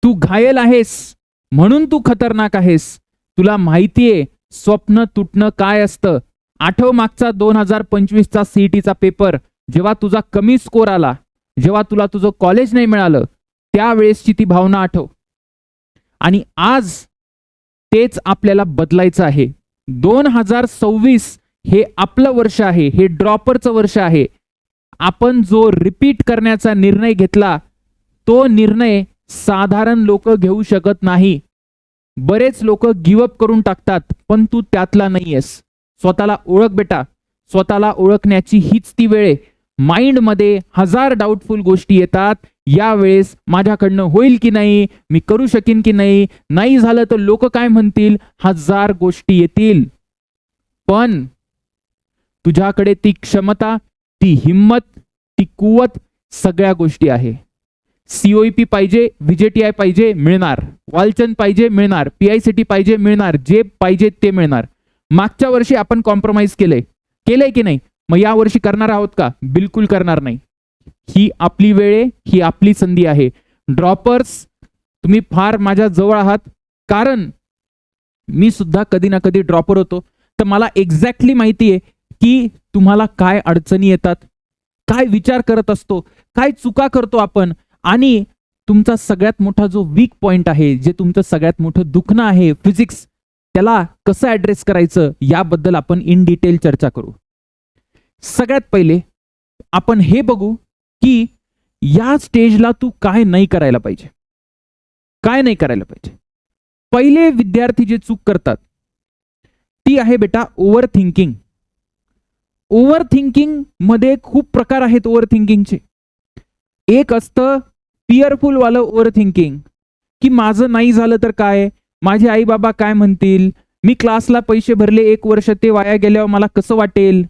तू घायल आहेस म्हणून तू खतरनाक आहेस. तुला माहितीये स्वप्न तुटणं काय असतं. आठव मागचा 2025चा सीईटीचा पेपर, जेव्हा तुझा कमी स्कोर आला, जेव्हा तुला तुझं कॉलेज नाही मिळालं, त्यावेळेसची ती भावना आठव. आणि आज तेच आपल्याला बदलायचं आहे. 2026 हे आपलं वर्ष आहे, हे ड्रॉपरचं वर्ष आहे. आपण जो रिपीट करण्याचा निर्णय घेतला, तो निर्णय साधारण लोक घेऊ शकत नाही. बरेच लोक गिवअप करून टाकतात, पण तू त्यातला नाहीयेस. स्वतःला ओळख बेटा. स्वतःला ओळखण्याची हीच ती वेळ आहे. माइंडमध्ये 1000 डाऊटफुल गोष्टी येतात. यावेळेस माझ्याकडनं होईल की नाही, मी करू शकीन की नाही, नाही झालं तर लोक काय म्हणतील, 1000 गोष्टी येतील. पण तुझ्याकडे ती क्षमता, ती हिम्मत, ती कुवत, सगळ्या गोष्टी आहे. सीओईपी पाहिजे, व्हीजेटीआय पाहिजे, मिळणार. वालचंद पाहिजे, मिळणार. पीआयसीटी पाहिजे, मिळणार. जे पाहिजे ते मिळणार. मागच्या वर्षी आपण कॉम्प्रोमाइज केलंय की नाही? मग या वर्षी करणार आहोत का? बिलकुल करणार नाही. ही आपली वेळ आहे, ही आपली संधी आहे. ड्रॉपर्स, तुम्ही फार माझ्या जवळ आहात, कारण मी सुद्धा कधी ना कधी ड्रॉपर होतो. तर मला एक्झॅक्टली माहिती आहे की तुम्हाला काय अडचणी येतात, काय विचार करत असतो, काय चुका करतो आपण, आणि तुमचा सगळ्यात मोठा जो वीक पॉइंट आहे, जे तुमचं सगळ्यात मोठं दुखणं आहे, फिजिक्स, त्याला कसं ऍड्रेस करायचं याबद्दल आपण इन डिटेल चर्चा करू. सगळ्यात पहिले आपण हे बघू की या स्टेजला तू काय नाही करायला पाहिजे. काय नाही करायला पाहिजे. पहिले विद्यार्थी जे चूक करतात ती आहे बेटा ओव्हर थिंकिंग. ओव्हर थिंकिंग मध्ये खूप प्रकार आहेत ओव्हर थिंकिंगचे. एक असतं फिअरफुल वालं ओव्हर थिंकिंग, की माझं नाही झालं तर काय, माझे आई बाबा काय म्हणतील, मी क्लासला पैसे भरले 1 वर्ष, ते वाया गेल्यावर मला कसं वाटेल,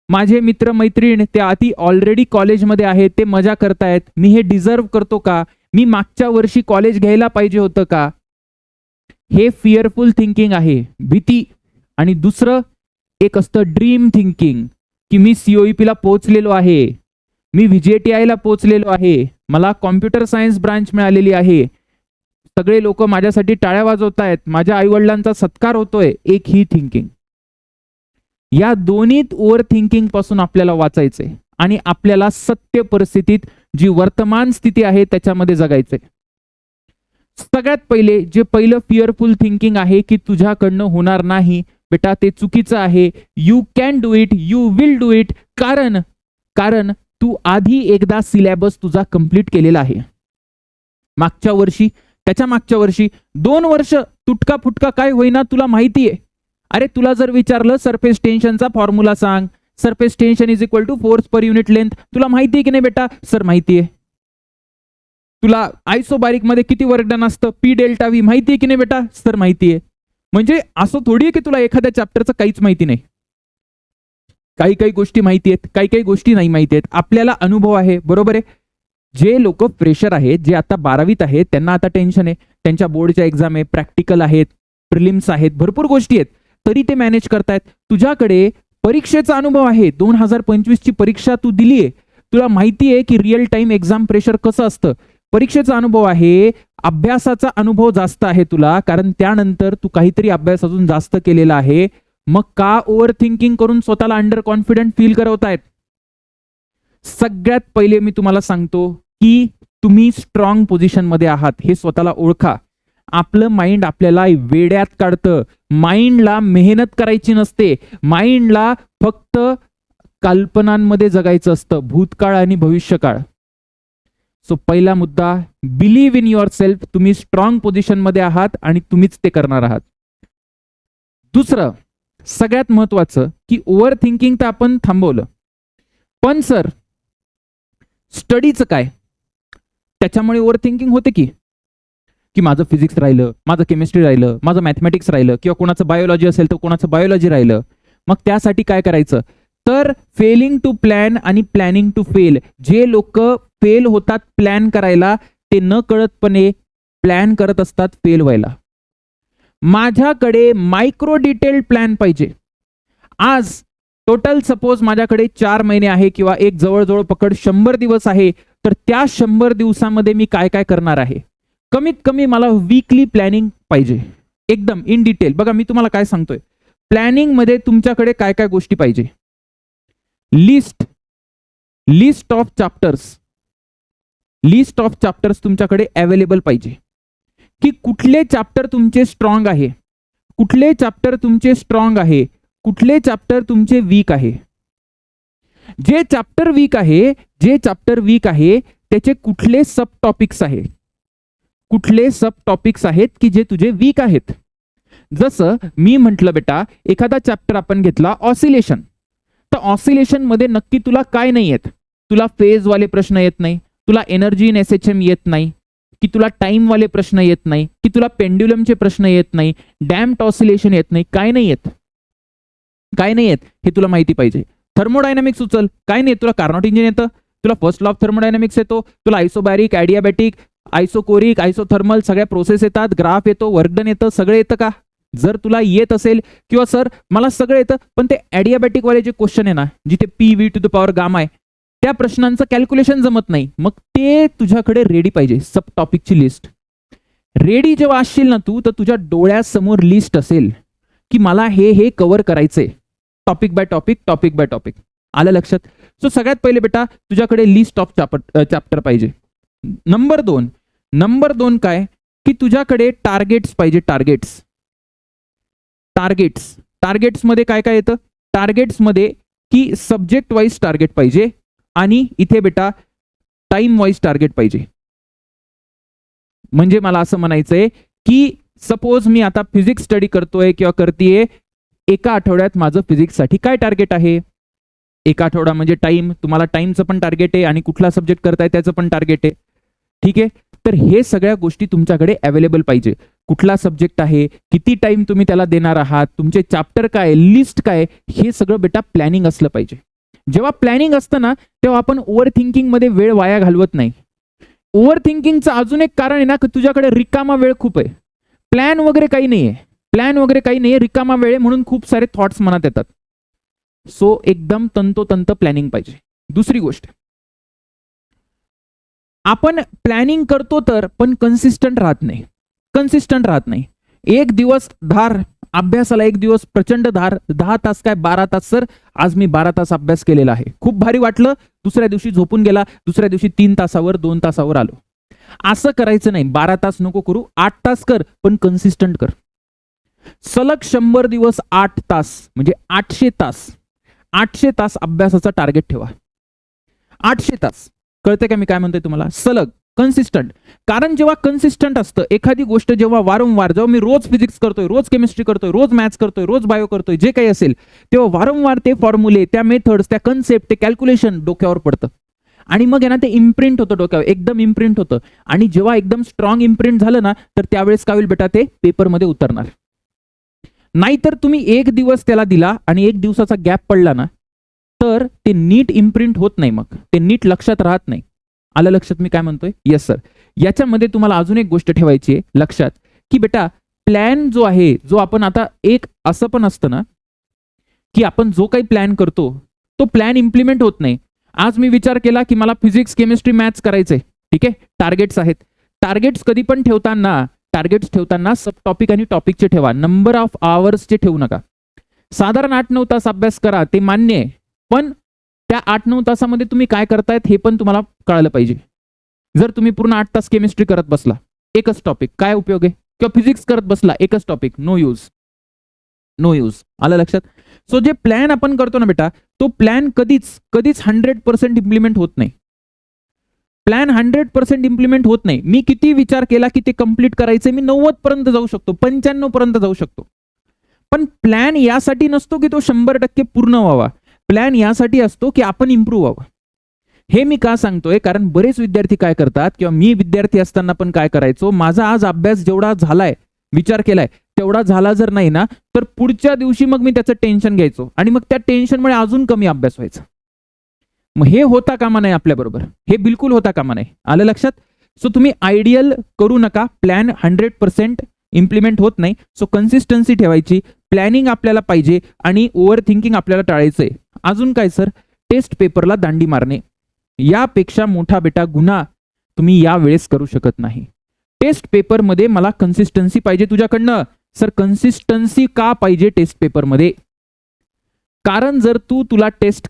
माझे मित्र मैत्रीण ते आधी ऑलरेडी कॉलेजमध्ये आहेत, ते मजा करतायत, मी हे डिझर्व करतो का, मी मागच्या वर्षी कॉलेज घ्यायला पाहिजे होतं का. हे फिअरफुल थिंकिंग आहे, भीती. आणि दुसरं एक असतं ड्रीम थिंकिंग, की मी सीओईपी ला पोहोचलेलो आहे, मी व्हीजेटीआय ला पोहोचलेलो आहे, मला कॉम्प्युटर सायन्स ब्रांच मिळालेली आहे, सगळे लोक माझ्यासाठी टाळ्या वाजवतायत, माझ्या आईवडिलांचा सत्कार होतोय. एक ही थिंकिंग. या दोन्हीत ओव्हर थिंकिंग पासून आपल्याला वाचायचंय आणि आपल्याला सत्य परिस्थितीत जी वर्तमान स्थिती आहे त्याच्यामध्ये जगायचंय. सगळ्यात पहिले जे पहिलं फिअरफुल थिंकिंग आहे की तुझ्याकडनं होणार नाही बेटा, ते चुकीचं आहे. You can do it, you will do it. कारण तू आधी एकदा सिलेबस तुझा कंप्लीट केलेला आहे. मागच्या वर्षी, त्याच्या मागच्या वर्षी, 2 वर्ष तुटका फुटका काय होईना तुला माहिती आहे. अरे तुला जर विचारलं सरफेस टेन्शनचा फॉर्म्युला सांग, surface tension is equal to force per unit length, तुला माहिती आहे की नाही बेटा? सर माहिती आहे. तुला आयसोबारिक मध्ये किती वर्क डन असतं, पी डेल्टा व्ही, माहिती आहे की नाही बेटा? सर माहिती आहे. म्हणजे असं थोडी आहे की तुला एखाद्या चॅप्टरचं काहीच माहिती नाही. काही काही गोष्टी माहिती आहेत, काही काही गोष्टी नाही माहिती आहेत. आपल्याला अनुभव आहे, बरोबर आहे. जे लोक फ्रेशर आहेत, जे आता 12वीत आहेत, त्यांना आता टेन्शन आहे, त्यांच्या बोर्डच्या एक्झाम आहे, प्रॅक्टिकल आहेत, प्रिलिम्स आहेत, भरपूर गोष्टी आहेत, तरी ते मॅनेज करतायत. तुझ्याकडे परीक्षेचा अनुभव आहे, 2025 ची परीक्षा तू दिली आहे, तुला माहिती आहे की रिअल टाइम एक्झाम प्रेशर कसं असतं. परीक्षेचा अनुभव आहे, अभ्यासाचा अनुभव जास्त आहे तुला, कारण त्यानंतर तू काहीतरी अभ्यास अजून जास्त केलेला आहे. मग का ओव्हर थिंकिंग करून स्वतःला अंडर कॉन्फिडंट फील करवतायत? सगळ्यात पहिले मी तुम्हाला सांगतो की तुम्ही स्ट्रॉंग पोझिशन मध्ये आहात, हे स्वतःला ओळखा. आपलं माइंड आपल्याला वेड्यात काढतं. माइंडला मेहनत करायची नसते, माइंडला फक्त कल्पनांमध्ये जगायचं असतं, भूतकाळ आणि भविष्यकाळ. सो पहिला मुद्दा, बिलीव्ह इन युअर सेल्फ. तुम्ही स्ट्रॉंग पोझिशन मध्ये आहात आणि तुम्हीच ते करणार आहात. दुसरं सगळ्यात महत्वाचं की ओव्हर थिंकिंग तर आपण थांबवलं, पण सर स्टडीचं काय? त्याच्यामुळे ओव्हर थिंकिंग होते की माझं फिजिक्स राहिलं, माझं केमिस्ट्री राहिलं, माझं मॅथमॅटिक्स राहिलं, किंवा कोणाचं बायोलॉजी असेल तर कोणाचं बायोलॉजी राहिलं. मग त्यासाठी काय करायचं? तर फेलिंग टू प्लॅन आणि प्लॅनिंग टू फेल. जे लोक फेल होतात प्लॅन करायला, ते न कळतपणे प्लॅन करत असतात फेल व्हायला. माझ्याकडे मायक्रो डिटेल्ड प्लॅन पाहिजे. आज टोटल सपोज माझ्याकडे 4 महिने आहे किंवा एक जवळजवळ पकड 100 दिवस आहे, तर त्या 100 दिवसामध्ये मी काय काय करणार आहे, कमीत कमी मला वीकली प्लॅनिंग पाहिजे, एकदम इन डिटेल. बघा मी तुम्हाला काय सांगतोय, प्लॅनिंग मध्ये तुमच्याकडे काय काय गोष्टी पाहिजे. लिस्ट ऑफ चॅप्टर्स तुमच्याकडे अवेलेबल पाहिजे, की कुठले चॅप्टर तुमचे स्ट्रॉंग आहे, कुठले चॅप्टर तुमचे स्ट्रॉंग आहे, कुठले चॅप्टर तुमचे वीक आहे. जे चॅप्टर वीक आहे त्याचे कुठले सब टॉपिक्स आहेत की जे तुझे वीक आहेत. जसं मी म्हटलं बेटा, एखादा चॅप्टर आपण घेतला ऑसिलेशन, तर ऑसिलेशन मध्ये नक्की तुला काय नाही येत. तुला फेज वाले प्रश्न येत नाही, तुला एनर्जी इन एसएचएम येत नाही, की तुला टाइम वाले प्रश्न येत नाही, की तुला पेंड्युलमचे प्रश्न येत नाही, डॅम्प्ड ऑसिलेशन येत नाही, काय नाही येत हे तुला माहिती पाहिजे. थर्मोडायनामिक्स उचल, काय नाही तुला. कार्नोट इंजिन येतं, तुला फर्स्ट लॉ ऑफ थर्मोडायनामिक्स येतो, तुला आयसोबॅरिक, ॲडियाबॅटिक, आयसोकोरिक, आयसोथर्मल सगळ्या प्रोसेस येतात, ग्राफ येतो, वर्कडन येतं, सगळं येतं का. जर तुला येत असेल किंवा सर मला सगळं येतं पण ते ॲडियाबॅटिक वाले जे क्वेश्चन आहे ना, जिथे PV to the power gamma आहे, त्या प्रश्नांचं कॅल्क्युलेशन जमत नाही, मग ते तुझ्याकडे रेडी पाहिजे. सब टॉपिकची लिस्ट रेडी जेव्हा असशील ना तू, तर तुझ्या डोळ्यासमोर लिस्ट असेल की मला हे कव्हर करायचंय, टॉपिक बाय टॉपिक. आलं लक्षात. सो सगळ्यात पहिले बेटा तुझ्याकडे लिस्ट ऑफ चॅप्टर पाहिजे. नंबर दोन काय, की तुझ्याकडे टार्गेट्स पाहिजे. टार्गेट्स मध्ये काय काय येतं, टार्गेट्स मध्ये की सब्जेक्ट वाईज टार्गेट पाहिजे आणि इथे बेटा टाइम वाईज टार्गेट पाहिजे. म्हणजे मला असं म्हणायचंय की सपोज मी आता फिजिक्स स्टडी करतोय किंवा करतेय, एका आठवड्यात माझं फिजिक्स साठी काय टार्गेट आहे. एका आठवडा म्हणजे टाइम, तुम्हाला टाइमचं पण टार्गेट आहे आणि कुठला सब्जेक्ट करताय त्याचं पण टार्गेट आहे. ठीक आहे, तर हे सगळ्या गोष्टी तुमच्याकडे अवेलेबल पाहिजे. कुठला सब्जेक्ट आहे, किती टाइम तुम्ही त्याला देणार आहात, तुमचे चॅप्टर काय, लिस्ट काय, हे सगळं बेटा प्लॅनिंग असलं पाहिजे. जेव्हा प्लॅनिंग असतं ना, तेव्हा आपण ओव्हर थिंकिंग मध्ये वेळ वाया घालवत नाही. ओव्हर थिंकिंगचं अजून एक कारण आहे ना, की तुझ्याकडे रिकामा वेळ खूप आहे. प्लॅन वगैरे काही नाहीये, रिकामा वेळ आहे म्हणून खूप सारे थॉट्स मनात येतात. सो एकदम तंतोतंत प्लॅनिंग पाहिजे. दुसरी गोष्ट, आपण प्लॅनिंग करतो तर पण कन्सिस्टंट राहत नाही. एक दिवस धार अभ्यासाला, एक दिवस प्रचंड धार, 10 तास काय 12 तास. सर आज मी 12 तास अभ्यास केलेला आहे, खूप भारी वाटलं, दुसऱ्या दिवशी झोपून गेला, दुसऱ्या दिवशी 3 तासावर 2 तासावर आलो. असं करायचं नाही. 12 तास नको करू, 8 तास कर, पण कन्सिस्टंट कर. सलग 100 दिवस 8 तास म्हणजे 800 तास अभ्यासाचा टार्गेट ठेवा. 800 तास. कळते का मी काय म्हणतोय तुम्हाला. सलग कन्सिस्टंट. कारण जेव्हा कन्सिस्टंट असतं एखादी गोष्ट, जेव्हा वारंवार, जेव्हा मी रोज फिजिक्स करतोय, रोज केमिस्ट्री करतोय, रोज मॅथ्स करतोय, रोज बायो करतोय, जे काही असेल, तेव्हा वारंवार ते फॉर्म्युले, त्या मेथड्स, त्या कन्सेप्ट, ते कॅल्क्युलेशन डोक्यावर पडतं आणि मग ना ते इम्प्रिंट होतं डोक्यावर, एकदम इम्प्रिंट होतं. आणि जेव्हा एकदम स्ट्रॉंग इम्प्रिंट झालं ना, तर त्यावेळेस काय होईल बेटा, ते पेपरमध्ये उतरणार. नाहीतर तुम्ही एक दिवस त्याला दिला आणि एक दिवसाचा गॅप पडला ना, तर ते नीट इम्प्रिंट होत नाही, मग ते नीट लक्षात राहत नाही. आलं लक्षात मी काय म्हणतोय. Yes sir. याच्यामध्ये तुम्हाला अजून एक गोष्ट ठेवायची आहे लक्षात, की बेटा प्लॅन जो आहे, जो आपण आता, एक असं पण असतं ना की आपण जो काही प्लॅन करतो तो प्लॅन इम्प्लिमेंट होत नाही. आज मी विचार केला की मला फिजिक्स, केमिस्ट्री, मॅथ्स करायचंय. ठीक आहे, टार्गेट्स आहेत. टार्गेट्स कधी पण ठेवताना सब टॉपिक आणि टॉपिकचे ठेवा. नंबर ऑफ आवर्सचे ठेवू नका. साधारण 8-9 तास अभ्यास करा, ते मान्य आहे, पण त्या 8-9 तासामध्ये तुम्ही काय करतायत हे पण तुम्हाला कळालं पाहिजे. जर तुम्ही पूर्ण 8 तास केमिस्ट्री करत बसला, एकच टॉपिक, काय उपयोग आहे. किंवा फिजिक्स करत बसला, एकच टॉपिक, नो यूज. आलं लक्षात. सो जे प्लॅन आपण करतो ना बेटा, तो प्लॅन कधीच 100% इम्प्लिमेंट होत नाही. प्लॅन 100% इम्प्लिमेंट होत नाही. मी किती विचार केला की ते कंप्लीट करायचे, मी 90 पर्यंत जाऊ शकतो, 95 पर्यंत जाऊ शकतो, पण प्लॅन यासाठी नसतो की तो 100% पूर्ण व्हावा. प्लॅन यासाठी असतो की आपण इम्प्रूव्ह व्हावं. हे मी का सांगतोय, कारण बरेच विद्यार्थी काय करतात, किंवा मी विद्यार्थी असताना पण काय करायचो, माझा आज अभ्यास जेवढा झालाय, विचार केलाय तेवढा झाला जर नाही ना, तर पुढच्या दिवशी मग मी त्याचं टेन्शन घ्यायचो आणि मग त्या टेन्शनमुळे अजून कमी अभ्यास व्हायचा. मग हे होता कामा नाही आपल्याबरोबर, हे बिलकुल होता कामा नाही. आलं लक्षात. सो तुम्ही आयडियल करू नका. प्लॅन 100% इम्प्लिमेंट होत नाही. सो कन्सिस्टन्सी ठेवायची, प्लॅनिंग आपल्याला पाहिजे आणि ओव्हर थिंकिंग आपल्याला टाळायचंय. अजून काय सर, टेस्ट पेपरला दांडी मारणे. यापेक्षा मोठा बेटा गुन्हा तुम्ही या वेळेस करू शकत नाही. टेस्ट पेपरमध्ये मला कन्सिस्टन्सी पाहिजे तुझ्याकडनं. सर कन्सिस्टन्सी का पाहिजे टेस्ट पेपरमध्ये? कारण जर तुला टेस्ट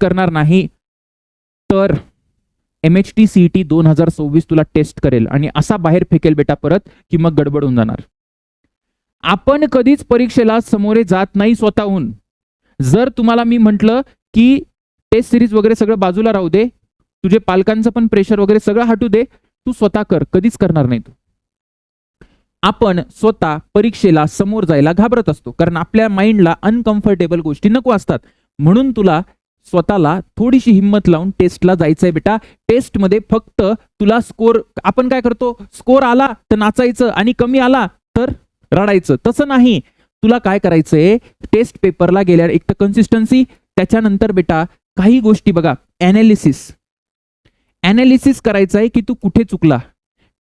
करणार नाही तर MHT CET 2024 तुला टेस्ट करेल आणि असा बाहेर फेकेल बेटा परत की मग गडबड होऊन जाणार. आपण कधीच परीक्षेला समोरे जात नाही स्वतःहून. जर तुम्हाला मी म्हटलं की टेस्ट सिरीज वगैरे सगळं बाजूला राहू दे, तुझे पालकांचं पण प्रेशर वगैरे सगळं हटू दे, तू स्वतः कर, कधीच करणार नाही तू. आपण स्वतः परीक्षेला समोर जायला घाबरत असतो कारण आपल्या माइंडला अनकम्फर्टेबल गोष्टी नको असतात. म्हणून तुला स्वतःला थोडीशी हिंमत लावून टेस्टला जायचंय बेटा. टेस्टमध्ये फक्त तुला स्कोर, आपण काय करतो, स्कोर आला तर नाचायचं आणि कमी आला तर रडायचं, तसं नाही. तुला काय करायचंय, टेस्ट पेपरला गेल्यावर एक तर कन्सिस्टन्सी, त्याच्यानंतर बेटा काही गोष्टी बघा, ॲनालिसिस करायचं आहे की तू कुठे चुकला.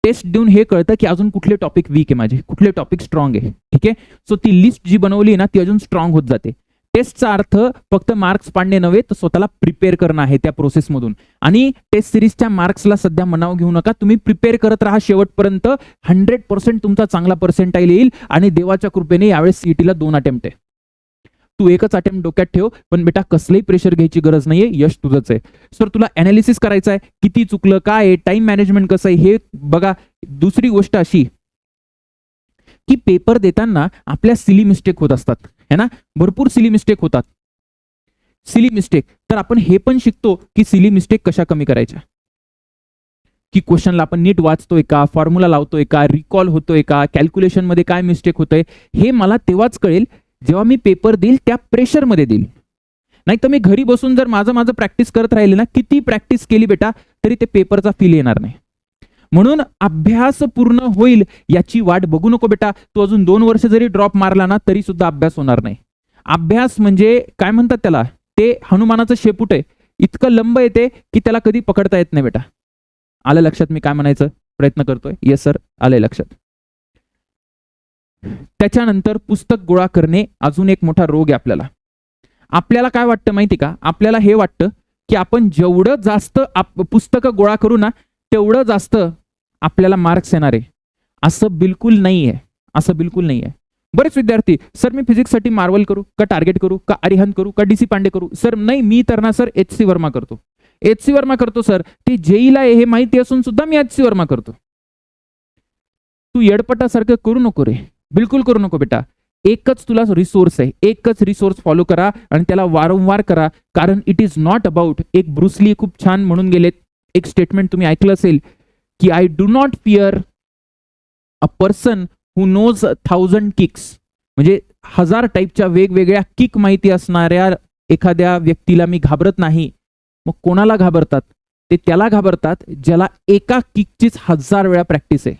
टेस्ट देऊन हे कळतं की अजून कुठले टॉपिक वीक आहे माझे, कुठले टॉपिक स्ट्रॉंग आहे. ठीक आहे, सो ती लिस्ट जी बनवली ना ती अजून स्ट्रॉंग होत जाते. टेस्टचा अर्थ फक्त मार्क्स पाडणे नव्हे तर स्वतःला प्रिपेअर करणं आहे त्या प्रोसेसमधून. आणि टेस्ट सिरीजच्या मार्क्सला सध्या मनाव घेऊ नका, तुम्ही प्रिपेअर करत राहा शेवटपर्यंत. 100% तुमचा चांगला पर्सेंटाईल येईल आणि देवाच्या कृपेने यावेळेस सीईटीला 2 अटेम्प्ट आहे. तू एकच अटेम्प्ट डोक्यात ठेव, पण बेटा कसलंही प्रेशर घ्यायची गरज नाहीये, यश तुझंच आहे. सर तुला ॲनालिसिस करायचं आहे, किती चुकलं, काय आहे, टाइम मॅनेजमेंट कसं आहे हे बघा. दुसरी गोष्ट अशी की पेपर देताना आपल्या सिली मिस्टेक होत असतात, है ना, भरपूर सिली मिस्टेक होतात. सिली मिस्टेक तर आपण हे पण शिकतो की सिली मिस्टेक कशा कमी करायच्या, की क्वेश्चनला आपण नीट वाचतोय का, फॉर्म्युला लावतोय का, रिकॉल होतोय का, कॅल्क्युलेशन मध्ये काय मिस्टेक होतंय, हे मला तेव्हाच कळेल जेव्हा मी पेपर देईल त्या प्रेशरमध्ये देईल. नाही तर मी घरी बसून जर माझं प्रॅक्टिस करत राहिले ना, किती प्रॅक्टिस केली बेटा तरी ते पेपरचा फील येणार नाही. म्हणून अभ्यास पूर्ण होईल याची वाट बघू नको बेटा. तू अजून 2 वर्ष जरी ड्रॉप मारला ना तरी सुद्धा अभ्यास होणार नाही. अभ्यास म्हणजे काय म्हणतात त्याला, ते हनुमानाचं शेपूट आहे, इतकं लंब येते की त्याला कधी पकडता येत नाही बेटा. आलं लक्षात मी काय म्हणायचं प्रयत्न करतोय? येस सर, आलंय लक्षात. त्याच्यानंतर पुस्तक गोळा करणे अजून एक मोठा रोग आहे आपल्याला. आपल्याला काय वाटतं माहिती का, आपल्याला हे वाटतं की आपण जेवढं जास्त पुस्तकं गोळा करू ना तेवढं जास्त आपल्याला मार्क्स येणार आहे. असं बिलकुल नाहीये, असं बिलकुल नाहीये. बरेच विद्यार्थी, सर मी फिजिक्ससाठी मार्वल करू का, टार्गेट करू का, अरिहंत करू का, DC पांडे करू? सर नाही, मी तर ना सर HC वर्मा करतो. HC वर्मा करतो सर, ते जेईला हे माहिती असून सुद्धा मी HC वर्मा करतो. तू येडपटासारखं करू नको रे, बिलकुल करू नको बेटा. एकच तुला रिसोर्स आहे, एकच रिसोर्स फॉलो करा आणि त्याला वारंवार करा. कारण इट इज नॉट अबाउट, एक ब्रुसली खूप छान म्हणून गेलेत, एक स्टेटमेंट तुम्ही ऐकलं असेल की I do not fear a person who knows 1000 kicks. म्हणजे 1000 टाईपच्या वेगवेगळ्या किक माहिती असणाऱ्या एखाद्या व्यक्तीला मी घाबरत नाही. मग कोणाला घाबरतात? ते त्याला घाबरतात ज्याला एका किकचीच 1000 वेळा प्रॅक्टिस आहे.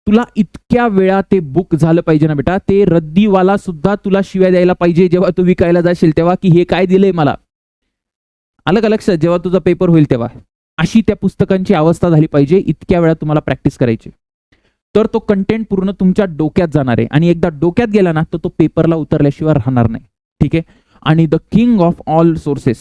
तुला इतक्या वेळा ते बुक झालं पाहिजे ना बेटा, ते रद्दीवाला सुद्धा तुला शिव्या द्यायला पाहिजे जेव्हा तू विकायला जाशील तेव्हा, की हे काय दिलंय मला. आलं का लक्षात? जेव्हा तुझा पेपर होईल तेव्हा अशी त्या पुस्तकांची अवस्था झाली पाहिजे, इतक्या वेळा तुम्हाला प्रॅक्टिस करायची. तर तो कंटेंट पूर्ण तुमच्या डोक्यात जाणार आहे आणि एकदा डोक्यात गेला ना तर तो पेपरला उतरल्याशिवाय राहणार नाही. ठीक आहे. आणि the king of all sources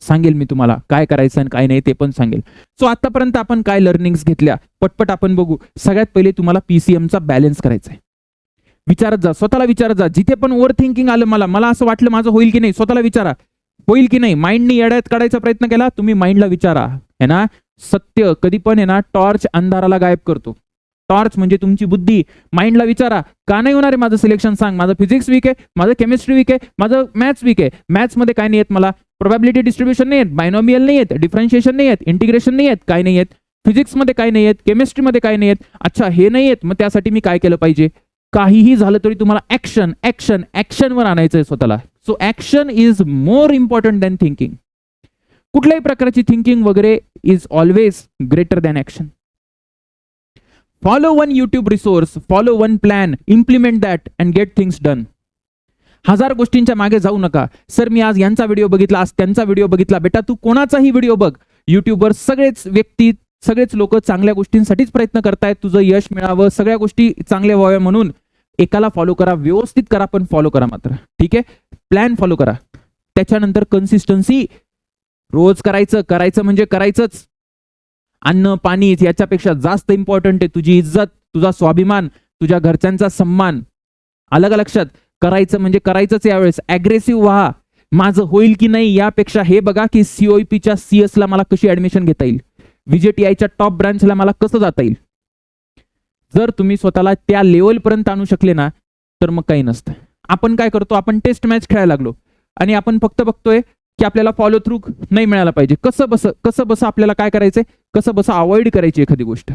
सांगेल मी तुम्हाला काय करायचं आणि काय नाही ते पण सांगेल. सो आतापर्यंत आपण काय लर्निंग्स घेतल्या पटपट आपण बघू. सगळ्यात पहिले तुम्हाला PCMचा बॅलन्स करायचा आहे. विचारत जा, स्वतःला विचारत जा. जिथे पण ओव्हर थिंकिंग आलं, मला असं वाटलं माझं होईल की नाही, स्वतःला विचारा होईल की नाही. माइंडनी येड्यात काढायचा प्रयत्न केला, तुम्ही माइंडला विचारा, है ना. सत्य कधी पण आहे ना टॉर्च अंधाराला गायब करतो. टॉर्च म्हणजे तुमची बुद्धी. माइंडला विचारा का नाही होणार आहे माझं सिलेक्शन, सांग. माझं फिजिक्स वीक आहे, माझं केमिस्ट्री वीक आहे, माझं मॅथ्स वीक आहे. मॅथ्समध्ये काय नाही येत मला, प्रोबॅबिलिटी डिस्ट्रीब्युशन नाही येत, बायनॉमियल नाही येत, डिफरन्शिएशन नाही येत, इंटिग्रेशन नाही येत, काय नाही येत. फिजिक्समध्ये काय नाही येत, केमिस्ट्रीमध्ये काय नाही येत. अच्छा हे नाही येत, मग त्यासाठी मी काय केलं पाहिजे? काहीही झालं तरी तुम्हाला ऍक्शन ऍक्शन ऍक्शनवर आणायचं आहे स्वतःला. So action is more important than thinking. कुठल्याही प्रकारची थिंकिंग वगैरे is always greater than action. Follow one YouTube resource, follow one plan, implement that and get things done. 1000 गोष्टींच्या मागे जाऊ नका. सर मी आज यांचा व्हिडिओ बघितला, आज त्यांचा व्हिडिओ बघितला. बेटा तू कोणाचाही व्हिडिओ बघ, युट्यूबवर सगळेच व्यक्ती, सगळेच लोक चांगल्या गोष्टींसाठीच प्रयत्न करतायत, तुझं यश मिळावं, सगळ्या गोष्टी चांगल्या व्हाव्या म्हणून. एकाला फॉलो करा, व्यवस्थित करा, पण फॉलो करा मात्र. ठीक आहे. प्लॅन फॉलो करा. त्याच्यानंतर कन्सिस्टन्सी, रोज करायचं म्हणजे करायचंच. अन्न पाणी याच्यापेक्षा जास्त इम्पॉर्टंट आहे तुझी इज्जत, तुझा स्वाभिमान, तुझ्या घरच्यांचा सन्मान. आलं का लक्षात? करायचं म्हणजे करायचंच यावेळेस. ऍग्रेसिव्ह व्हा. माझं होईल की नाही यापेक्षा हे बघा की सीओईपीच्या CS ला मला कशी ऍडमिशन घेता येईल, व्हीजेटीआयच्या टॉप ब्रांचला मला कसं जाता येईल. जर तुम्ही स्वतःला त्या लेवल पर्यंत आणू शकले ना तर मग काही नसतं. आपण काय करतो, आपण टेस्ट मॅच खेळायला लागलो आणि आपण फक्त बघतोय की आपल्याला फॉलो थ्रू नाही मिळायला पाहिजे. कसं बस आपल्याला काय करायचंय, कसं बस अवॉइड करायची एखादी गोष्ट.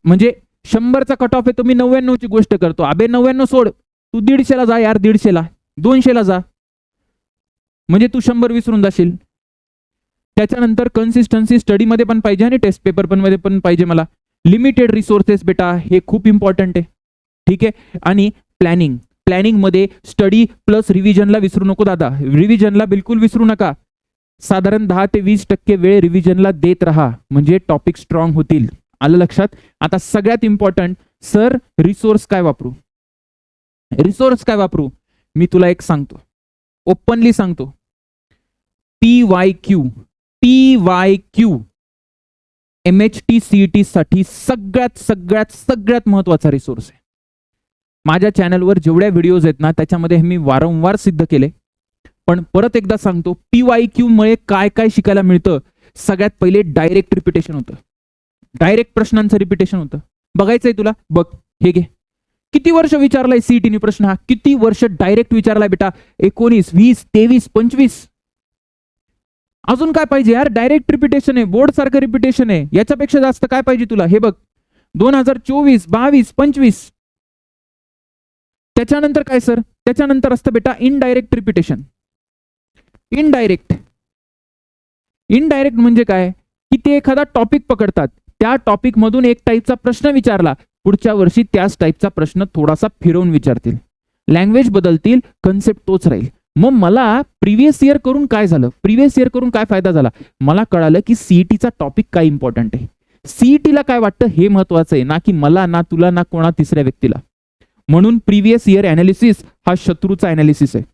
म्हणजे 100चा कट ऑफ आहे, तुम्ही 99ची गोष्ट करतो. अबे 99 सोड, तू 150ला जा यार, 150ला 200ला जा, म्हणजे तू 100 विसरून जाशील. त्याच्यानंतर कन्सिस्टन्सी स्टडीमध्ये पण पाहिजे आणि टेस्ट पेपर पण मध्ये पण पाहिजे मला. लिमिटेड रिसोर्सेस बेटा, हे खूप इम्पॉर्टंट आहे. ठीक आहे. आणि प्लॅनिंग मध्ये स्टडी प्लस रिव्हिजनला विसरू नको दादा. रिव्हिजनला बिलकुल विसरू नका. साधारण 10 ते 20% वेळ रिव्हिजनला देत राहा, म्हणजे टॉपिक स्ट्रॉंग होतील. आलं लक्षात? आता सगळ्यात इम्पॉर्टंट, सर रिसोर्स काय वापरू, रिसोर्स काय वापरू? मी तुला एक सांगतो, ओपनली सांगतो. PYQ MHT CET साठी सगळ्यात महत्वाचा रिसोर्स आहे. माझ्या चॅनलवर जेवढ्या व्हिडिओज आहेत ना त्याच्यामध्ये मी वारंवार सिद्ध केले. पण परत एकदा सांगतो, PYQ मुळे काय काय शिकायला मिळतं. सगळ्यात पहिले डायरेक्ट रिपिटेशन होतं, डायरेक्ट प्रश्नांचं रिपिटेशन होतं. बघायचंय तुला, बघ हे घे. किती वर्ष विचारलाय सीईटीने प्रश्न हा, किती वर्ष डायरेक्ट विचारलाय बेटा, 19, 20, 23, 25. अजून काय पाहिजे यार? डायरेक्ट रिपिटेशन आहे, बोर्ड सारखं रिपिटेशन आहे. याच्यापेक्षा जास्त काय पाहिजे तुला? हे बघ 2024, 22, 25. त्याच्यानंतर काय सर? त्याच्यानंतर असतं बेटा इनडायरेक्ट रिपिटेशन. इनडायरेक्ट म्हणजे काय की ते एखादा टॉपिक पकडतात, त्या टॉपिक मधून एक टाईपचा प्रश्न विचारला, पुढच्या वर्षी त्याच टाईपचा प्रश्न थोडासा फिरवून विचारतील, लँग्वेज बदलतील, कन्सेप्ट तोच राहील. मग मला प्रिव्हियस इयर करून काय झालं, प्रिव्हियस इयर करून काय फायदा झाला? मला कळालं की सीईटीचा टॉपिक काय इम्पॉर्टंट आहे, सीईटीला काय वाटतं हे महत्वाचं आहे, ना की मला, ना तुला, ना कोणा तिसऱ्या व्यक्तीला. म्हणून प्रिव्हियस इयर अनालिसिस हा शत्रूचा अनालिसिस आहे.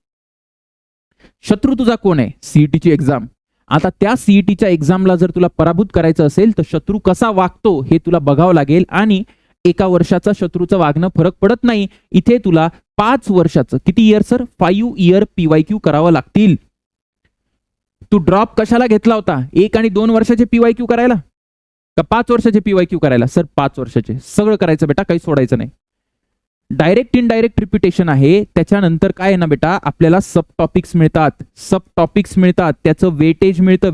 शत्रू तुझा कोण आहे? सीईटीची एक्झाम. आता त्या सीईटीच्या एक्झामला जर तुला पराभूत करायचं असेल तर शत्रू कसा वागतो हे तुला बघावं लागेल. आणि एका वर्षाचा शत्रूचं वागणं फरक पडत नाही. इथे तुला 5 वर्षाचं, किती इयर सर? 5 इयर PYQ करावं लागतील. तू ड्रॉप कशाला घेतला होता? 1 आणि 2 वर्षाचे PYQ करायला का 5 वर्षाचे PYQ करायला? सर 5 वर्षाचे. सगळं करायचं बेटा, काही सोडायचं नाही. डायरेक्ट इनडायरेक्ट रिपिटेशन आहे. त्याच्यानंतर काय आहे ना बेटा, आपल्याला सब टॉपिक्स मिळतात, त्याचं वेटेज मिळतं.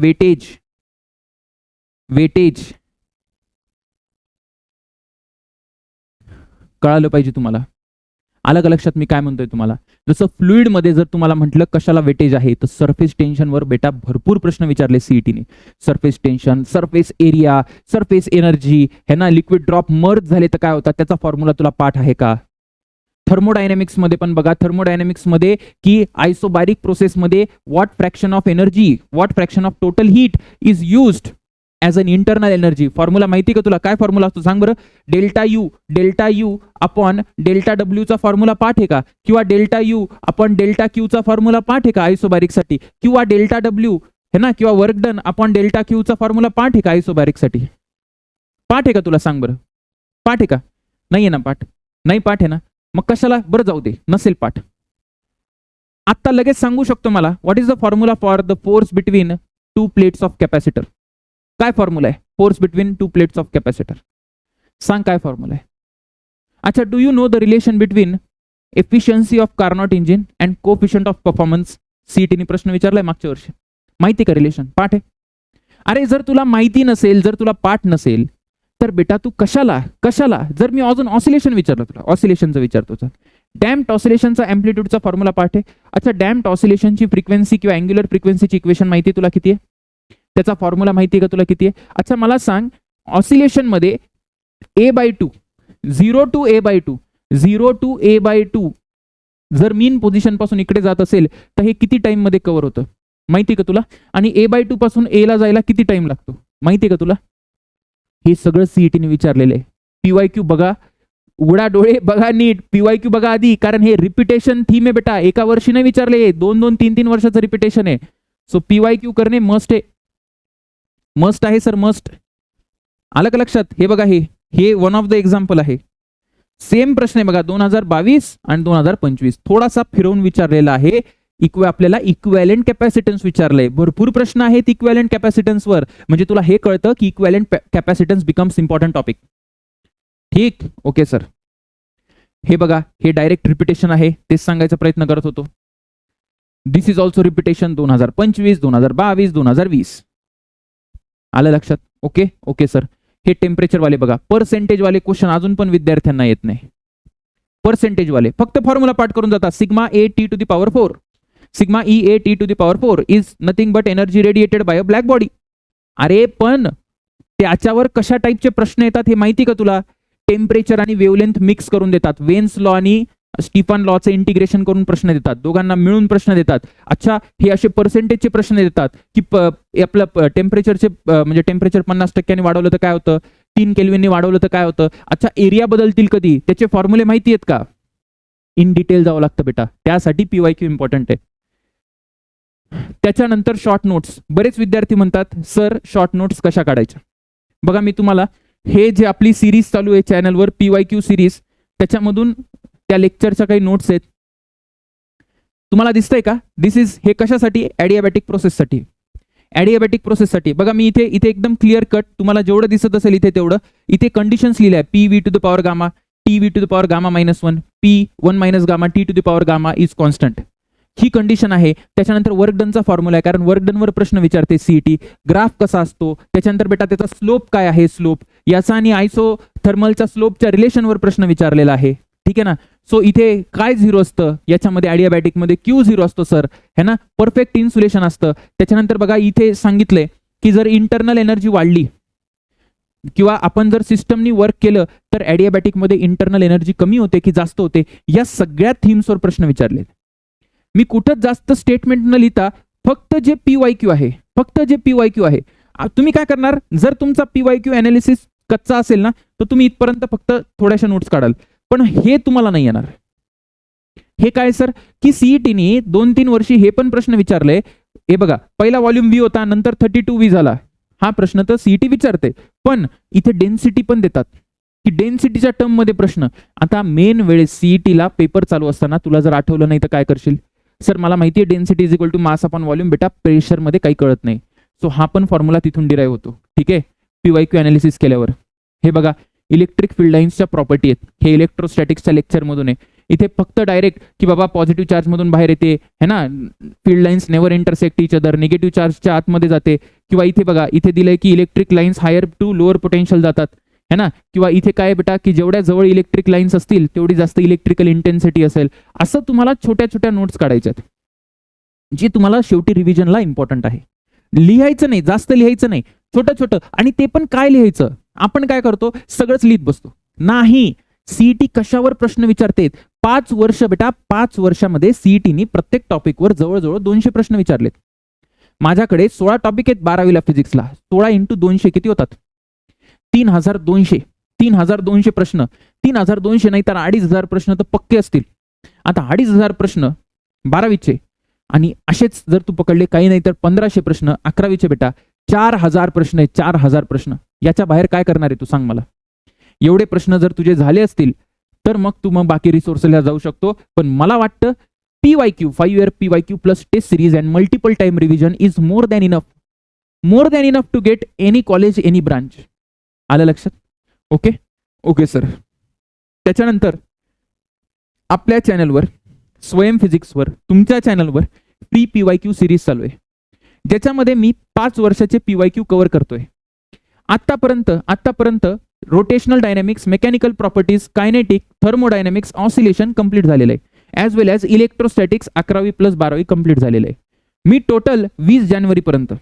वेटेज कळालं पाहिजे तुम्हाला. आलं का लक्षात मी काय म्हणतोय तुम्हाला? जसं फ्लुइड मध्ये जर तुम्हाला म्हटलं कशाला वेटेज आहे, तर सरफेस टेन्शनवर बेटा भरपूर प्रश्न विचारले सीईटीने. Surface tension, surface area, surface energy, हे ना लिक्विड ड्रॉप मर्ज झाले तर काय होतात त्याचा फॉर्म्युला तुला पाठ आहे का? थर्मोडायनेमिक्स मध्ये पण बघा, थर्मोडायनेमिक्स मध्ये की आयसोबॅरिक प्रोसेस मध्ये what fraction of energy, what fraction of total heat is used as an internal energy. Formula माहिती का तुला? काय फॉर्म्युला असतो सांग बरं? Delta U upon delta W चा फॉर्म्युला पाठ आहे का? किंवा delta U upon delta Q चा फॉर्म्युला पाठ आहे का आयसोबॅरिक साठी? किंवा डेल्टा डब्ल्यू है ना, किंवा work done upon delta Q चा फॉर्म्युला पाठ आहे का आयसोबॅरिक साठी? पाठ आहे का तुला सांग बरं? पाठ आहे का? नाहीये ना पाठ? नाही पाठ आहे ना, मग कशाला बरं जाऊ दे, नसेल पाठ. आता लगेच सांगू शकतो मला what is the formula for the force between 2 plates of capacitor? काय फॉर्म्युला आहे force between 2 plates of capacitor? सांग काय फॉर्म्युला आहे? अच्छा, do you know the relation between efficiency of Carnot engine and coefficient of performance? सीईटीने प्रश्न विचारलाय मागच्या वर्षी. माहिती का रिलेशन? पाठ आहे. अरे जर तुला माहिती नसेल, जर तुला पाठ नसेल तर बेटा तू कशाला जर मी अजून ऑसिलेशन विचारलं तुला, ऑसिलेशनचं विचारतो, डॅम्प्ड ऑसिलेशनचा अँप्लिट्यूडचा फॉर्म्युला पाठ आहे. अच्छा, डॅम्प्ड ऑसिलेशनची फ्रिक्वेन्सी किंवा अँग्युलर फ्रिक्वेन्सीची इक्वेशन माहिती तुला किती आहे? त्याचा फॉर्म्युला माहिती आहे का तुला किती आहे? अच्छा मला सांग, ऑसिलेशन मध्ये A/2 0 to A/2 जर मीन पोझिशन पासून इकडे जात असेल तर हे किती टाइम मध्ये कव्हर होतं माहिती का तुला? आणि A/2 पासून A ला जायला किती टाइम लागतो माहिती का तुला? हे सगळं सीईटीने विचारलेलं आहे. PYQ बघा, उघडा डोळे बघा नीट, PYQ बघा आधी, कारण हे रिपिटेशन थीम आहे बेटा. एका वर्षी नाही विचारले, 2-2, 3-3 वर्षाचं रिपिटेशन आहे. सो PYQ करणे मस्ट आहे, मस्ट आहे सर, मस्ट. आलं का लक्षात? हे बघा, हे वन ऑफ द एक्झाम्पल आहे. सेम प्रश्न आहे बघा, 2022 आणि 2025 थोडासा फिरवून विचारलेला आहे. आपल्याला इक्विव्हॅलेंट कॅपॅसिटन्स विचारलंय. भरपूर प्रश्न आहेत इक्विव्हॅलेंट कॅपॅसिटन्सवर, म्हणजे तुला हे कळतं की equivalent capacitance becomes important topic. ठीक, ओके सर. हे बघा, हे डायरेक्ट रिपिटेशन आहे, तेच सांगायचा प्रयत्न करत होतो. दिस इज ऑल्सो रिपिटेशन 2025, 2022, 2020. आलं लक्षात? Okay okay sir. हे टेम्परेचर वाले बघा, पर्सेंटेज वाले क्वेश्चन अजून पण विद्यार्थ्यांना येत नाही. पर्सेंटेज वाले फक्त फॉर्म्युला पाठ करून जातात. Sigma A T to the power 4, sigma E A T to the power 4 is nothing but energy radiated by a black body. अरे पण त्याच्यावर कशा टाईपचे प्रश्न येतात हे माहिती का तुला? टेम्परेचर आणि वेवलेंथ मिक्स करून देतात. वेन्स लॉ आणि स्टीफन लॉचं इंटिग्रेशन करून प्रश्न देतात, दोघांना मिळून प्रश्न देतात. अच्छा, हे असे पर्सेंटेजचे प्रश्न देतात की आपलं टेम्परेचरचे म्हणजे टेम्परेचर 50% वाढवलं तर काय होतं, 3 केल्विनने वाढवलं तर काय होतं. अच्छा, एरिया बदलतील कधी, त्याचे फॉर्म्युले माहिती आहेत का? इन डिटेल जावं लागतं बेटा, त्यासाठी PYQ इम्पॉर्टंट आहे. त्याच्यानंतर शॉर्ट नोट्स. बरेच विद्यार्थी म्हणतात सर शॉर्ट नोट्स कशा काढायच्या. बघा, मी तुम्हाला हे जे आपली सिरीज चालू आहे चॅनलवर PYQ सिरीज, त्याच्यामधून त्या लेक्चरच्या काही नोट्स आहेत. तुम्हाला दिसतंय का? दिस इज, हे कशासाठी? ॲडियाबॅटिक प्रोसेससाठी. ॲडियाबॅटिक प्रोसेससाठी बघा, मी इथे एकदम क्लिअर कट तुम्हाला जेवढं दिसत असेल इथे तेवढं इथे कंडिशन्स लिहिल्या आहे. PV to the power gamma, TV to the power gamma -1, P1 minus gamma, T to the power gamma is constant. ही कंडिशन आहे. त्याच्यानंतर वर्क डनचा फॉर्म्युला आहे, कारण वर्क डनवर प्रश्न विचारते CET. ग्राफ कसा असतो, त्याच्यानंतर बेटा त्याचा स्लोप काय आहे, स्लोप याचा आणि आयसोथर्मलच्या स्लोपच्या रिलेशनवर प्रश्न विचारलेला आहे. ठीक आहे ना. सो इथे काय 0 असतं याच्यामध्ये, ॲडियाबॅटिक मध्ये Q0 असतो सर, है ना. परफेक्ट इन्सुलेशन असतं. त्याच्यानंतर बघा इथे सांगितलंय की जर इंटरनल एनर्जी वाढली किंवा आपण जर सिस्टमनी वर्क केलं तर ॲडियाबॅटिक मध्ये इंटरनल एनर्जी कमी होते की जास्त होते. या सगळ्या थीम्सवर प्रश्न विचारले. मी कुठंच जास्त स्टेटमेंट न लिहिता फक्त जे PYQ आहे, फक्त जे PYQ आहे, तुम्ही काय करणार, जर तुमचा PYQ अनालिसिस कच्चा असेल ना तर तुम्ही इथपर्यंत फक्त थोड्याशा नोट्स काढाल, पण हे तुम्हाला नाही येणार. हे काय सर की CETनी 2-3 वर्षी हे पण प्रश्न विचारले. हे बघा, पहिला व्हॉल्यूम V होता, नंतर 32V झाला. हा प्रश्न तर CET विचारते, पण इथे डेन्सिटी पण देतात की डेन्सिटीच्या टर्म मध्ये प्रश्न. आता मेन वेळेस CETला पेपर चालू असताना तुला जर आठवलं नाही तर काय करशील, सर मला माहिती आहे density is equal to mass upon volume. बेटा प्रेशर मध्ये काही कळत नाही. सो हा पण फॉर्म्युला तिथून डिराईव्ह होतो. ठीक आहे, PYQ अनालिसिस केल्यावर. हे बघा, इलेक्ट्रिक फील्ड लाईन्सच्या प्रॉपर्टी आहेत, हे इलेक्ट्रोस्टॅटिक्सच्या लेक्चरमधून आहे. इथे फक्त डायरेक्ट की बाबा पॉझिटिव्ह चार्ज मधून बाहेर येते, है ना, field lines never intersect each other, negative चार्जच्या आतमध्ये जाते. किंवा इथे बघा, इथे दिलंय की electric lines higher to lower potential जातात, है ना. किंवा इथे काय बेटा की जेवढ्या जवळ इलेक्ट्रिक लाईन्स असतील तेवढी जास्त इलेक्ट्रिकल इंटेन्सिटी असेल. असं तुम्हाला छोट्या छोट्या नोट्स काढायच्यात जी तुम्हाला शेवटी रिव्हिजनला इम्पॉर्टंट आहे. लिहायचं नाही, जास्त लिहायचं नाही, छोटं छोटं. आणि ते पण काय लिहायचं, आपण काय करतो सगळंच लिहित बसतो. नाही, CET कशावर प्रश्न विचारते. 5 वर्ष बेटा, 5 वर्षामध्ये CETनी प्रत्येक टॉपिकवर जवळजवळ 200 प्रश्न विचारलेत. माझ्याकडे 16 टॉपिक आहेत 12वीला फिजिक्सला. 16 × 200 किती होतात? 3200. 3200 प्रश्न. 3200 नाही तर 2500 प्रश्न तर पक्के असतील. आता 2500 प्रश्न 12वीचे, आणि असेच जर तू पकडले काही नाही तर 1500 प्रश्न 11वीचे बेटा. 4000 प्रश्न आहेत, 4000 प्रश्न. याच्या बाहेर काय करणार आहे तू सांग मला. एवढे प्रश्न जर तुझे झाले असतील तर मग तू बाकी रिसोर्सला जाऊ शकतो. पण मला वाटतं PYQ 5 year PYQ plus test series and multiple time revision is more than enough to get any college, any branch. आलं लक्षात? Okay okay sir. त्याच्यानंतर आपल्या चॅनलवर स्वयं फिजिक्सवर, तुमच्या चॅनलवर फ्री PYQ सिरीज चालू आहे, ज्याच्यामध्ये मी 5 वर्षाचे PYQ कव्हर करतोय. आतापर्यंत rotational dynamics, mechanical properties, kinetic, thermodynamics, oscillation complete झालेलं आहे. ॲज वेल ॲज इलेक्ट्रोस्टॅटिक्स 11वी प्लस 12वी कंप्लीट झालेलं आहे. मी टोटल 20 जानेवारीपर्यंत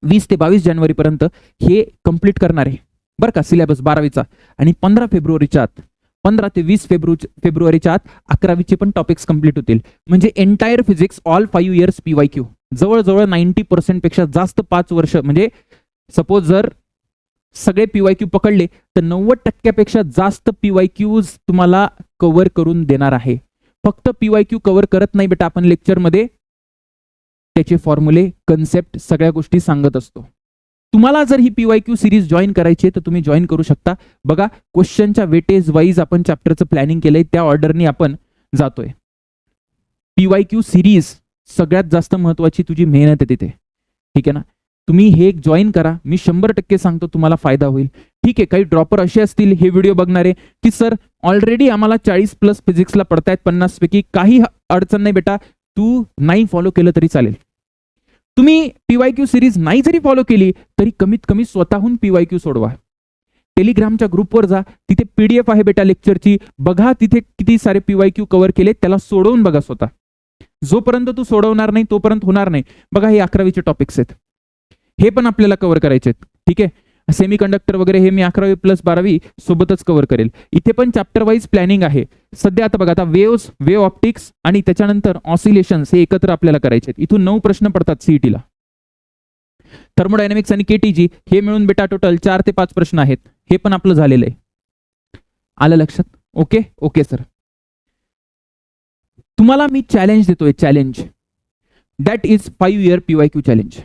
20 ते 22 जानेवारीपर्यंत हे कंप्लीट करणार आहे बरं का, सिलेबस 12वीचा. आणि 15 फेब्रुवारीच्या आत, 15 ते 20 फेब्रुवारीच्या आत 11वीचे पण टॉपिक्स कंप्लीट होतील. म्हणजे entire physics all 5 years PYQ जवळजवळ 90% पेक्षा जास्त 5 वर्ष. म्हणजे सपोज जर सगळे PYQ पकडले तर 90% जास्त PYQs तुम्हाला कव्हर करून देणार आहे. फक्त PYQ कव्हर करत नाही बेटा आपण लेक्चरमध्ये, त्याचे फॉर्म्युले, कन्सेप्ट, सगळ्या गोष्टी सांगत असतो. तुम्हाला जर ही PYQ सिरीज जॉईन करायची आहे तर तुम्ही जॉईन करू शकता. बघा, क्वेश्चनच्या वेटेज वाईज आपण चॅप्टरचं प्लॅनिंग केलंय, त्या ऑर्डरनी आपण जातोय. PYQ सिरीज सगळ्यात जास्त महत्वाची तुझी मेहनत आहे तिथे. ठीक आहे ना, तुम्ही हे जॉईन करा. मी 100% सांगतो तुम्हाला फायदा होईल. ठीक आहे, काही ड्रॉपर असे असतील हे व्हिडिओ बघणारे की सर ऑलरेडी आम्हाला 40+ फिजिक्सला पडतायत 50 पैकी, काही अडचण नाही बेटा, तू नाही फॉलो केलं तरी चालेल. तुम्ही PYQ सिरीज नाही जरी फॉलो केली तरी कमीत कमी स्वतःहून PYQ सोडवा. टेलिग्रामच्या ग्रुपवर जा, तिथे PDF आहे बेटा लेक्चरची, बघा तिथे किती सारे PYQ कव्हर केले, त्याला सोडवून बघा स्वतः. जोपर्यंत तू सोडवणार नाही तोपर्यंत होणार नाही. बघा, हे 11वीचे टॉपिक्स आहेत, हे पण आपल्याला कव्हर करायचे आहेत. ठीक आहे, सेमी कंडक्टर वगैरे हे मी 11वी + 12वी सोबतच कव्हर करेल. इथे पण चॅप्टर वाईज प्लॅनिंग आहे सध्या. आता बघा, आता वेव्ह ऑप्टिक्स आणि त्याच्यानंतर ऑसिलेशन्स हे एकत्र आपल्याला करायचे आहेत. इथून 9 प्रश्न पडतात सीईटीला. थर्मोडायनामिक्स आणि KTG हे मिळून बेटा टोटल 4 ते 5 प्रश्न आहेत. हे पण आपलं झालेलं आहे. आलं लक्षात? Okay sir. तुम्हाला मी चॅलेंज देतोय, challenge. That is 5 year PYQ challenge.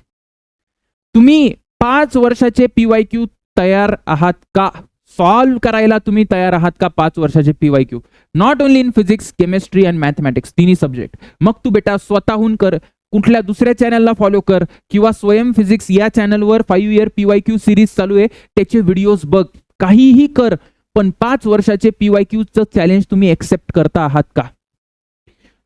तुम्ही 5 वर्षाचे PYQ तयार आहात का? सॉल्व्ह करायला तुम्ही तयार आहात का 5 वर्षाचे PYQ? Not only in physics, chemistry and mathematics, तिन्ही सब्जेक्ट. मग तू बेटा स्वतःहून कर, कुठल्या दुसऱ्या चॅनलला फॉलो कर किंवा स्वयं फिजिक्स या चॅनलवर 5 इयर PYQ सिरीज चालू आहे, त्याचे व्हिडिओज बघ, काहीही कर, पण 5 वर्षाचे PYQचं चॅलेंज तुम्ही एक्सेप्ट करता आहात का?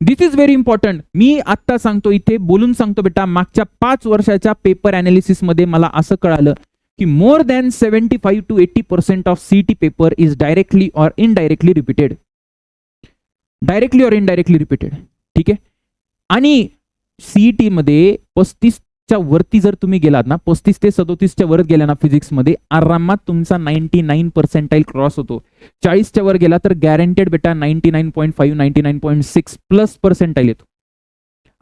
दिस इज व्हेरी इम्पॉर्टंट. मी आत्ता सांगतो, इथे बोलून सांगतो बेटा, मागच्या 5 वर्षाच्या पेपर अनालिसिस मध्ये मला असं कळालं की more than 75 to 80% of CET paper is directly or indirectly repeated. Directly or indirectly repeated. ठीक आहे, आणि CET मध्ये 35च्या वरती जर तुम्ही गेलात ना, 35 ते 37च्या वर गेला ना फिजिक्समध्ये, आरामात तुमचा 99% क्रॉस होतो. 40च्या वर गेला तर गॅरंटेड बेटा 99.5 99.6 प्लस पर्सेंटाईल येतो.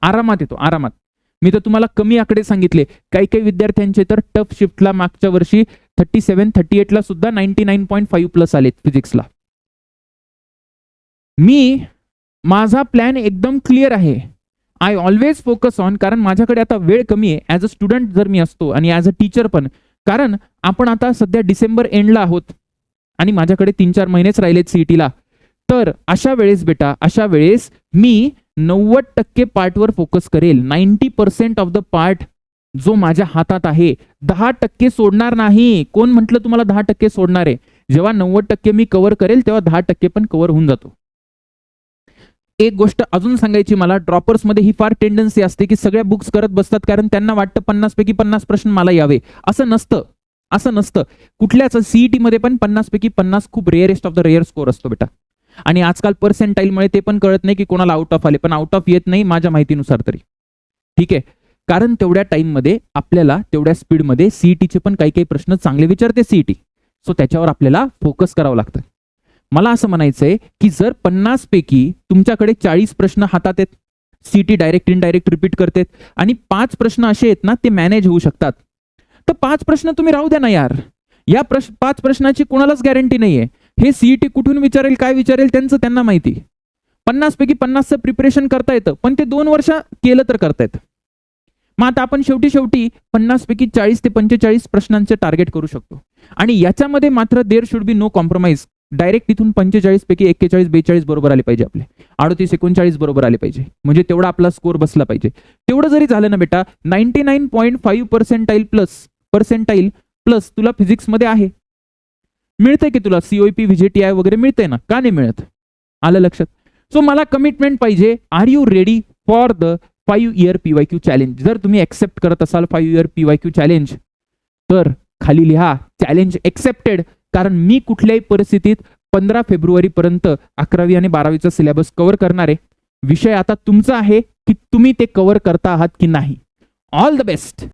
आरामात येतो, आरामात. मी तर तुम्हाला कमी आकडे सांगितले. काही काही विद्यार्थ्यांचे तर टफ शिफ्टला मागच्या वर्षी 37 38 ला सुद्धा 99.5 प्लस आलेत फिजिक्सला. माझा प्लॅन एकदम क्लिअर आहे. आय ऑलवेज फोकस ऑन, कारण माझ्याकडे आता वेळ कमी आहे ॲज अ स्टुडंट जर मी असतो आणि ॲज अ टीचर पण, कारण आपण आता सध्या डिसेंबर एंडला आहोत आणि माझ्याकडे 3-4 महिनेच राहिलेत CETला. तर अशा वेळेस बेटा, अशा वेळेस मी 90% पार्टवर फोकस करेल. 90% ऑफ द पार्ट जो माझ्या हातात आहे, 10% सोडणार नाही. कोण म्हटलं तुम्हाला 10% सोडणार आहे? जेव्हा 90% मी कव्हर करेल तेव्हा 10% पण कव्हर होऊन जातो. एक गोष्ट अजून सांगायची मला, ड्रॉपर्समध्ये ही फार टेंडन्सी असते की सगळ्या बुक्स करत बसतात कारण त्यांना वाटतं 50 पैकी 50 प्रश्न मला यावे. असं नसतं. कुठल्याच CET मध्ये पण 50 पैकी 50 खूप rarest of the rare score असतो बेटा. आणि आजकाल पर्सेंटाईलमुळे ते पण कळत नाही की कोणाला आउट ऑफ आले, पण आउट ऑफ येत नाही माझ्या माहितीनुसार तरी. ठीक आहे, कारण तेवढ्या टाइममध्ये आपल्याला, तेवढ्या स्पीडमध्ये CETचे पण काही काही प्रश्न चांगले विचारते CET. सो त्याच्यावर आपल्याला फोकस करावं लागतं. मला असं म्हणायचंय की जर 50 पैकी तुमच्याकडे 40 प्रश्न हातात आहेत, CET डायरेक्ट इनडायरेक्ट रिपीट करते आणि 5 प्रश्न असे आहेत ना ते मॅनेज होऊ शकतात, तर 5 प्रश्न तुम्ही राहू द्या ना यार. या 5 प्रश्नाची कोणालाच गॅरंटी नाहीये. हे CET कुठून विचारेल, काय विचारेल त्यांचं त्यांना माहिती. 50 पैकी 50चं प्रिपरेशन करता येतं, पण ते 2 वर्ष केलं तर करता येतं. मग आता आपण शेवटी 50 पैकी 40 ते 45 प्रश्नांचे टार्गेट करू शकतो. आणि याच्यामध्ये मात्र there should be no compromise. Direct तिथून 45 पैकी 41 42 बरोबर आले पाहिजे, आपले 38 39 बरोबर आले पाहिजे, म्हणजे तेवढा आपला स्कोर बसला पाहिजे. तेवढं जरी झालं ना बेटा, 99.5 पर्सेंटाईल प्लस तुला फिजिक्समध्ये आहे. मिळतंय की तुला COEP VJTI वगैरे मिळतंय ना, का नाही मिळत? आलं लक्षात? सो मला कमिटमेंट पाहिजे. Are you ready for the 5 year PYQ challenge? जर तुम्ही एक्सेप्ट करत असाल 5 इयर PYQ चॅलेंज तर खाली लिहा चॅलेंज एक्सेप्टेड. कारण मी कुठल्याही परिस्थितीत 15 फेब्रुवारी पर्यंत 11वी आणि 12वीचा सिलेबस कव्हर करणार आहे. विषय आता तुमचा आहे की तुम्ही ते कव्हर करता आहात की नाही. All the best.